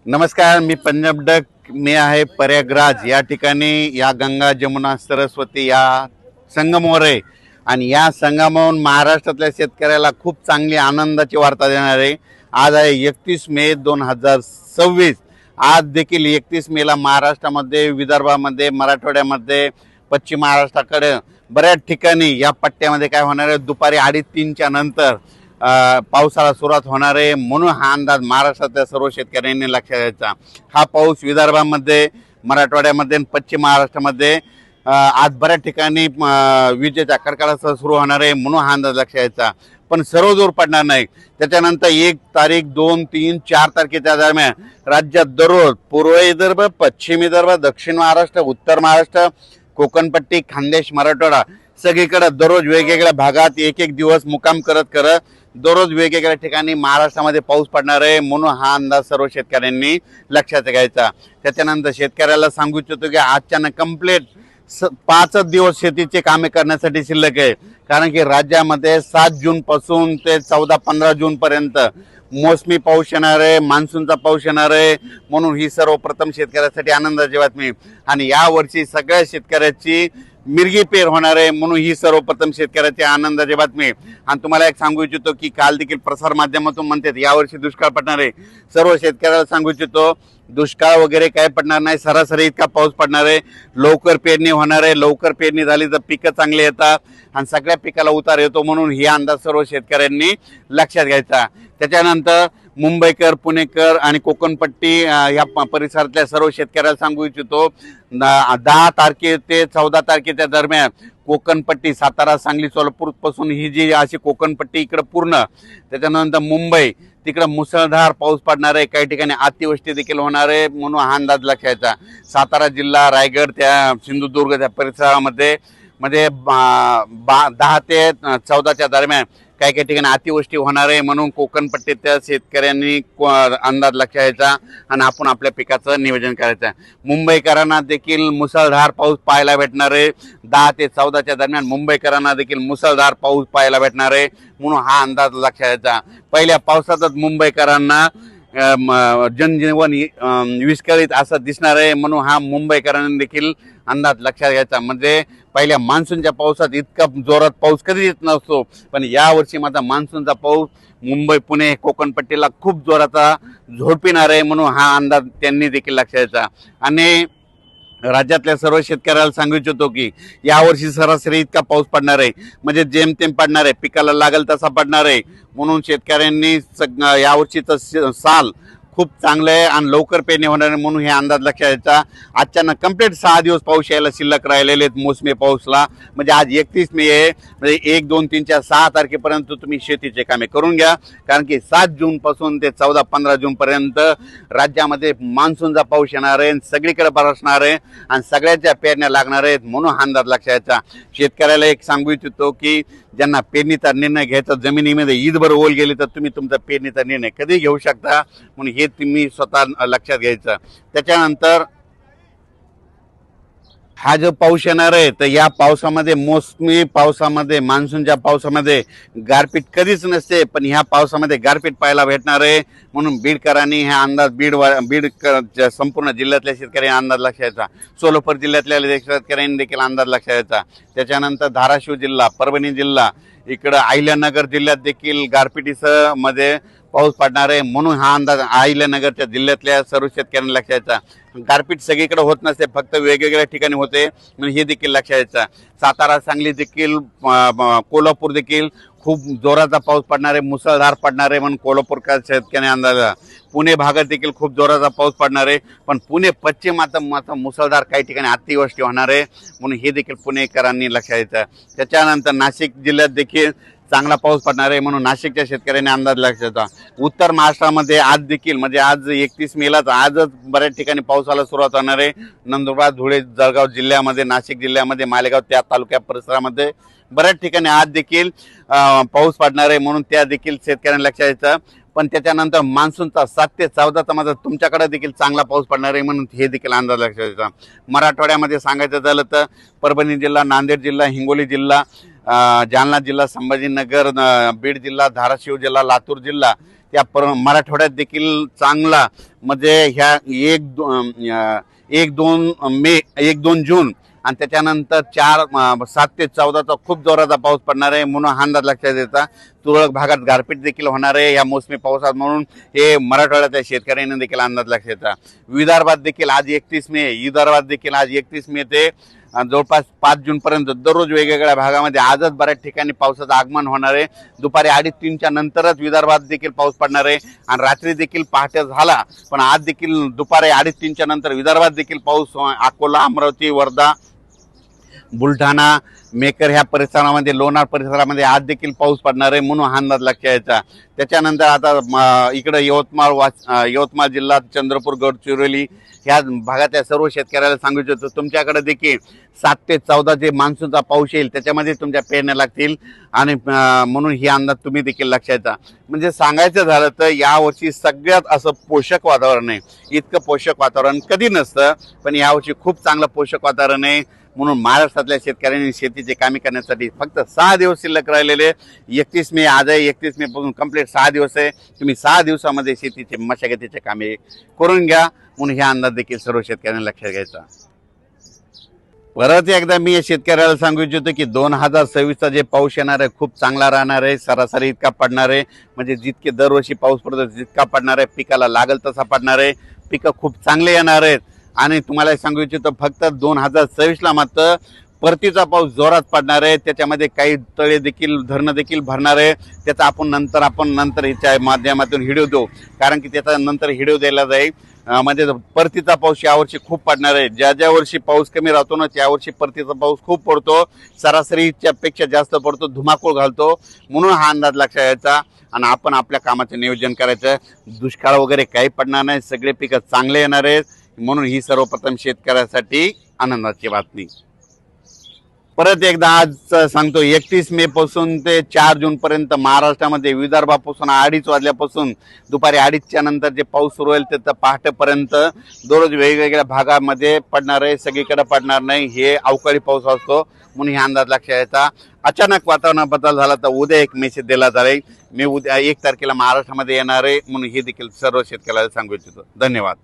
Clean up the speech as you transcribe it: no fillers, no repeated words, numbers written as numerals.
नमस्कार, मी पंजाब डक. मी आहे प्रयागराज या ठिकाणी. या गंगा जमुना सरस्वती या संगमावर आहे आणि या संगमावरून महाराष्ट्रातल्या शेतकऱ्याला खूप चांगली आनंदाची वार्ता देणार आहे. आज आहे 31 मे 2026. आज देखील 31 मेला महाराष्ट्रामध्ये, विदर्भामध्ये, मराठवाड्यामध्ये, पश्चिम महाराष्ट्राकडे बऱ्याच ठिकाणी या पट्ट्यामध्ये काय होणार आहे, दुपारी 2:30-3च्या नंतर पावसाला सुरुवात होणार आहे. म्हणून हा अंदाज महाराष्ट्रातल्या सर्व शेतकऱ्यांनी लक्षात घ्यायचा. हा पाऊस विदर्भामध्ये, मराठवाड्यामध्ये आणि पश्चिम महाराष्ट्रामध्ये आज बऱ्याच ठिकाणी विजेच्या कडकडाटासह सुरू होणार आहे. म्हणून हा अंदाज लक्षात घ्यायचा. पण सर्व जोर पडणार नाही. त्याच्यानंतर 1 तारीख, 2, 3, 4 तारखेच्या दरम्यान राज्यात दररोज पूर्व विदर्भ, पश्चिम विदर्भ, दक्षिण महाराष्ट्र, उत्तर महाराष्ट्र, कोकणपट्टी, खानदेश, मराठवाडा सगळीकडे दररोज वेगवेगळ्या भागात एक एक दिवस मुक्काम करत करत दररोज वेगवेगळ्या ठिकाणी महाराष्ट्रामध्ये पाऊस पडणार आहे. म्हणून हा अंदाज सर्व शेतकऱ्यांनी लक्षात घ्यायचा. त्याच्यानंतर शेतकऱ्याला सांगू इच्छितो की आजच्यानं कंप्लीट 5 दिवस शेतीचे कामे करण्यासाठी शिल्लक आहे. कारण की राज्यामध्ये 7 जून पासून ते 14-15 जून पर्यंत मोसमी पाऊस येणार आहे, मान्सूनचा पाऊस येणार आहे. म्हणून ही सर्वप्रथम शेतकऱ्यासाठी आनंदाची बातमी. आणि यावर्षी सगळ्या शेतकऱ्याची मिरगी पेर होणार आहे. म्हणून ही सर्वप्रथम शेतकऱ्याची आनंदाची बातमी. आणि तुम्हाला एक सांगू इच्छितो की काल देखील प्रसार माध्यमातून म्हणतात यावर्षी दुष्काळ पडणार आहे. सर्व शेतकऱ्याला सांगू इच्छितो दुष्काळ वगैरे काय पडणार नाही, सरासरी इतका पाऊस पडणार आहे. लवकर पेरणी होणार आहे. लवकर पेरणी झाली तर पिकं चांगली येतात आणि सगळ्या पिकाला उतार येतो. म्हणून ही अंदाज सर्व शेतकऱ्यांनी लक्षात घ्यायचा. त्याच्यानंतर मुंबईकर, पुणेकर आणि कोकणपट्टी या परिसरातल्या सर्व शेतकऱ्याला सांगू इच्छितो 10 तारखे ते 14 तारखेच्या दरम्यान कोकणपट्टी, सातारा, सांगली, सोलापूर पासून ही जी अशी कोकणपट्टी इकडं पूर्ण, त्याच्यानंतर मुंबई तिकडं मुसळधार पाऊस पडणार आहे. काही ठिकाणी अतिवृष्टी देखील होणार आहे. म्हणून हा अंदाज लक्षात. सातारा जिल्हा, रायगड, त्या सिंधुदुर्ग त्या परिसरामध्ये 10 ते 14च्या दरम्यान काही काही ठिकाणी अतिवृष्टी होणार आहे. म्हणून कोकणपट्टीच्या शेतकऱ्यांनी अंदाज लक्षात घ्यायचा आणि आपण आपल्या पिकाचं नियोजन करायचं. मुंबईकरांना देखील मुसळधार पाऊस पाहायला भेटणार आहे. 10 ते 14च्या दरम्यान मुंबईकरांना देखील मुसळधार पाऊस पाहायला भेटणार आहे. म्हणून हा अंदाज लक्षात घ्यायचा. पहिल्या पावसातच मुंबईकरांना जनजीवन विस्कळीत असं दिसणार आहे. म्हणून हा मुंबईकरांनी देखील अंदाज लक्षात घ्यायचा. म्हणजे पहिल्या मान्सूनच्या पावसात इतका जोरात पाऊस कधी येत नसतो, पण यावर्षी माझा मान्सूनचा पाऊस मुंबई, पुणे, कोकणपट्टीला खूप जोराचा झोडपिणार आहे. म्हणून हा अंदाज त्यांनी देखील लक्षात घ्यायचा. आणि राज्यातल्या सर्व शेतकऱ्याला सांगू इच्छितो की यावर्षी सरासरी इतका पाऊस पडणार आहे, म्हणजे जेमतेम पडणार आहे, पिकाला लागल तसा पडणार आहे. म्हणून शेतकऱ्यांनी यावर्षीचं साल खूप चांगलं आहे आणि लवकर पेरणी होणार आहे. म्हणून हे अंदाज लक्षात घ्यायचा. आजच्यानं कंप्लीट 6 दिवस पाऊस यायला शिल्लक राहिलेले आहेत मोसमी पाऊसला. म्हणजे आज 31 मे आहे. म्हणजे 1, 2, 3, 4, 6 तारखेपर्यंत तुम्ही शेतीचे कामे करून घ्या. कारण की 7 जून पासून ते 14-15 जून पर्यंत राज्यामध्ये मान्सूनचा पाऊस येणार आहे, सगळीकडे बरसणार आहे आणि सगळ्याच्या पेरण्या लागणार आहेत. म्हणून हा अंदाज लक्षात घ्यायचा. शेतकऱ्याला एक सांगू इच्छितो की ज्यांना पेरणीचा निर्णय घ्यायचा, जमिनीमध्ये ईदभर ओल गेली तर तुम्ही तुमचा पेरणीचा निर्णय कधी घेऊ शकता. म्हणून हे तुम्ही स्वतः लक्षात घ्यायचं. त्याच्यानंतर हा जो पाऊस येणार आहे तर या पावसामध्ये, मोसमी पावसामध्ये, मान्सूनच्या पावसामध्ये गारपीट कधीच नसते, पण ह्या पावसामध्ये गारपीट पाहायला भेटणार आहे. म्हणून बीडकरांनी हा अंदाज बीड संपूर्ण जिल्ह्यातल्या शेतकऱ्यांनी अंदाज लक्षात घ्यायचा. सोलापूर जिल्ह्यातल्या शेतकऱ्यांनी देखील अंदाज लक्षात घ्यायचा. त्याच्यानंतर धाराशिव जिल्हा, परभणी जिल्हा, इकडं अहिल्यानगर जिल्ह्यात देखील गारपिटीसह मध्ये पाऊस पडणार आहे. म्हणून हा अंदाज अहिल्यानगरच्या जिल्ह्यातल्या सर्व शेतकऱ्यांनी लक्षात घ्यायचा. गारपीट सगळीकडे होत नसते, फक्त वेगवेगळ्या ठिकाणी होते. म्हणून हे देखील लक्षात घ्यायचं. सातारा, सांगली देखील, कोल्हापूर देखील खूप जोराचा पाऊस पडणार आहे, मुसळधार पडणार आहे. म्हणून कोल्हापूरच्या शेतकऱ्यांनी अंदाज. पुणे भागात देखील खूप जोराचा पाऊस पडणार आहे, पण पुणे पश्चिमात मुसळधार काही ठिकाणी अतिवृष्टी होणार आहे. म्हणून हे देखील पुणेकरांनी लक्षात घ्यायचं. त्याच्यानंतर नाशिक जिल्ह्यात देखील चांगला पाऊस पडणार आहे. म्हणून नाशिकच्या शेतकऱ्यांनी अंदाज लक्षात घ्यायचा. उत्तर महाराष्ट्रामध्ये आज देखील, म्हणजे आज 31 मेलाच आजच बऱ्याच ठिकाणी पावसाला सुरुवात होणार आहे. नंदुरबार, धुळे, जळगाव जिल्ह्यामध्ये, नाशिक जिल्ह्यामध्ये, मालेगाव त्या तालुक्या परिसरामध्ये बऱ्याच ठिकाणी आज देखील पाऊस पडणार आहे. म्हणून त्या देखील शेतकऱ्यांनी लक्षात घ्यायचं. पण त्याच्यानंतर मान्सूनचा 7 ते 14चा माझा तुमच्याकडे देखील चांगला पाऊस पडणार आहे. म्हणून हे देखील अंदाज लक्षात घ्यायचा. मराठवाड्यामध्ये सांगायचं झालं तर परभणी जिल्हा, नांदेड जिल्हा, हिंगोली जिल्हा, जालना जिल्हा, संभाजीनगर, बीड जिल्हा, धाराशिव जिल्हा, लातूर जिल्हा मराठवाड्यात देखील चांगला म्हणजे ह्या 1-2 जून आणि त्याच्यानंतर 7 ते 14चा खूप जोराचा पाऊस पडणार आहे म्हणून हा अंदाज लक्षात येता तुरळक भागात गारपीट देखील होणार आहे या मोसमी पावसात म्हणून हे मराठवाड्यातल्या शेतकऱ्यांना देखील अंदाज लक्षात येता। विदर्भात देखील आज 31 मे ते जवळपास 5 जून पर्यंत दररोज वेगवेगळ्या भागामध्ये आजच बऱ्याच ठिकाणी पावसाचं आगमन होणार आहे। दुपारी 2:30-3च्या नंतरच विदर्भात देखील पाऊस पडणार आहे आणि रात्री देखील पहाटे झाला पण आज देखील दुपारी 2:30-3च्या नंतर विदर्भात देखील पाऊस अकोला, अमरावती, वर्धा, बुलढाणा, मेकर ह्या परिसरामध्ये, लोणार परिसरामध्ये आज देखील पाऊस पडणार आहे म्हणून हा अंदाज लक्षात यायचा। त्याच्यानंतर आता इकडे यवतमाळ जिल्हा, चंद्रपूर, गडचिरोली ह्या भागातल्या सर्व शेतकऱ्याला सांगू इच्छितो तुमच्याकडे देखील 7 ते 14 जे मान्सूनचा पाऊस येईल त्याच्यामध्ये तुमच्या पेरण्या लागतील आणि म्हणून ही अंदाज तुम्ही देखील लक्षात घ्या। म्हणजे सांगायचं झालं तर यावर्षी सगळ्यात असं पोषक वातावरण आहे, इतकं पोषक वातावरण कधी नसतं पण यावर्षी खूप चांगलं पोषक वातावरण आहे म्हणून महाराष्ट्रातल्या शेतकऱ्यांनी शेतीची कामे करण्यासाठी फक्त 6 दिवस शिल्लक राहिलेले। 31 मे आज आहे, 31 मे पासून कंप्लीट 6 दिवस आहे। तुम्ही 6 दिवसामध्ये शेतीचे मशागतीचे कामे करून घ्या म्हणून हे अंदाज देखील सर्व शेतकऱ्यांनी लक्षात घ्यायचा। परत एकदा मी शेतकऱ्याला सांगू इच्छितो की 2026चा जे पाऊस येणार आहे खूप चांगला राहणार आहे, सरासरी इतका पडणार आहे म्हणजे जितके दरवर्षी पाऊस पडतो जितका पडणार आहे पिकाला लागल तसा पडणार आहे, पिकं खूप चांगले येणार आहेत। आणि तुम्हाला सांगू इच्छितो फक्त 2026ला मात्र परतीचा पाऊस जोरात पडणार आहे, त्याच्यामध्ये काही तळे देखील धरणं देखील भरणार आहे। त्याचा आपण नंतर हिच्या माध्यमातून व्हिडिओ देऊ कारण की त्याचा नंतर व्हिडिओ द्यायला जाईल। म्हणजे परतीचा पाऊस यावर्षी खूप पडणार आहे, ज्या वर्षी पाऊस कमी राहतो ना त्यावर्षी परतीचा पाऊस खूप पडतो, सरासरीच्या पेक्षा जास्त पडतो, धुमाकूळ घालतो म्हणून हा अंदाज लक्षात यायचा आणि आपण आपल्या कामाचं नियोजन करायचं। दुष्काळ वगैरे काही पडणार नाही, सगळे पिकं चांगले येणार आहेत म्हणून ही सर्वप्रथम शेतकऱ्यासाठी आनंदाची बातमी। परत एकदा आज सांगतो 31 मे पासून ते 4 जून पर्यंत महाराष्ट्रामध्ये विदर्भापासून 2:30 वाजल्यापासून दुपारी 2:30च्या नंतर जे पाऊस सुरू होईल ते पहाटेपर्यंत दररोज वेगवेगळ्या भागामध्ये पडणार आहे, सगळीकडे पडणार नाही। हे अवकाळी पाऊस असतो म्हणून हे अंदाज लक्षात यायचा। अचानक वातावरणात बदल झाला तर उद्या एक मेसेज दिला जाईल, मी उद्या 1 तारखेला महाराष्ट्रामध्ये येणार आहे म्हणून हे देखील सर्व शेतकऱ्याला सांगू इच्छितो। धन्यवाद।